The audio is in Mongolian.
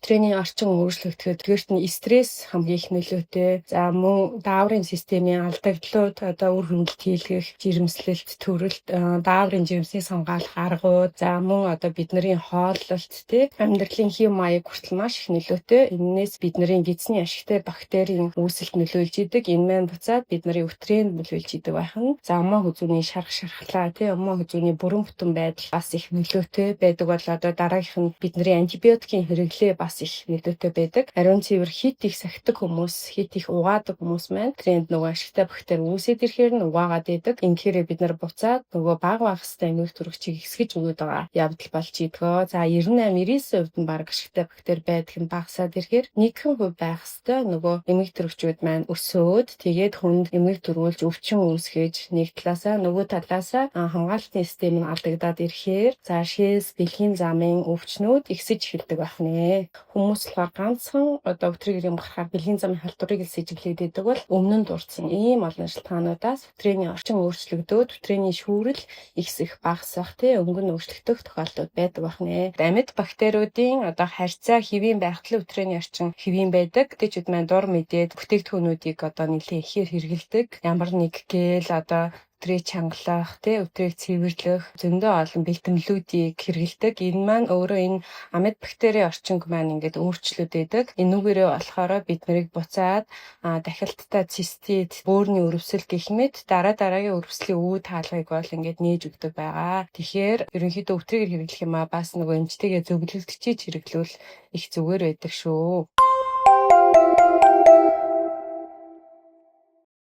өтрээний орчин өөрчлөгдөхөд тэгэрт нь стресс хамгийн их нөлөөтэй. За мөн дааврын системийн алдагдлууд одоо үр хөвгөлт хийлгэх, жирэмслэлт, төрөлт, дааврын жирэмсийг хамгаалах аргууд, за мөн одоо бидний хооллолт амьдралын хэв маяг хүртэл маш их нөлөөтэй. Энээс бидний гидсний ашигтай бактерийн үүсэлт нөлөөлж идэг. Энэ маань буцаад бидний өтрээнд нөлөөлж идэг байна. За умаа хүзүүний шархлаа умаа хүзүүний бүрэн бүтэн байдал бас их нөлөөтэй байдаг бол одоо дараагийнх нь бидний антибиотикийн хэрэглээ бас их нөлөөтэй байдаг. Ариун цэвэр хит их сахидаг хүмүүс, хит их угаадаг хүмүүс маань тренд нөгөө ашигтай бактери үүсээд ирэхээр нь угаагаад байдаг. Ингэхээр бид нар буцаад нөгөө баг багастай эмгэг төрөгчийг эсгэж өгöd байгаа явдал болж идэгөө. За 98-99% нь баг ашигтай бактери байдаг нь багасаад ирэхээр 1% байх хэвээр нөгөө эмгэг төрөгчүүд маань өсөөд тэгээд хүнд эмгэг төрүүлж өвчин үүсгэж нэг талаасаа нөгөө талаасаа хамгаалалтын систем нь алдагдаад ирэхээр шээс бэлгийн замын өвчнүүд ихсэж эхэлдэг байх нэ. Хүмүүс болохоор ганцхан одоо өтрийг юм гарахаар бэлгийн замын халдварыг л сэжиглээд байдаг бол өмнө нь дурдсан ийм олон шалтгаануудаас өтрээний орчин өөрчлөгдөөд өтрээний шүүрэл ихсэх багасах өнгөн өөрчлөгдөх тохиолдол байдаг байх нэ. Амьд бактериудын одоо харьцаа хэвийн байхад өтрээний орчин хэвийн байдаг. Тэжүүд маань дур мэдээд бүтээгдэхүүнүүдийг одоо нэлээд ихээр хэрэгэлдэг. Ямар нэг гээл одоо өтрийг чангалах, өтрийг цэвэрлэх зөндөө олон бэлтгэлүүдийг хэрэгэлдэг. Энэ маань өөрөө энэ амьд бактери орчинг маань ингээд өөрчлөд байдаг. Энүүгээрээ болохоор бид нарыг буцаад дахилттай цистит, бөөрийн өрөвсөл гэх мэт дараагийн өрөвслийн үе таалгыг бол ингээд нээж өгдөг байгаа. Тэгэхээр ерөнхийдөө өтрийг хэрэглэх юм бас нөгөө эмчтэйгээ зөвлөлтчиж хэрэглүүл их зүгээр байдаг шүү.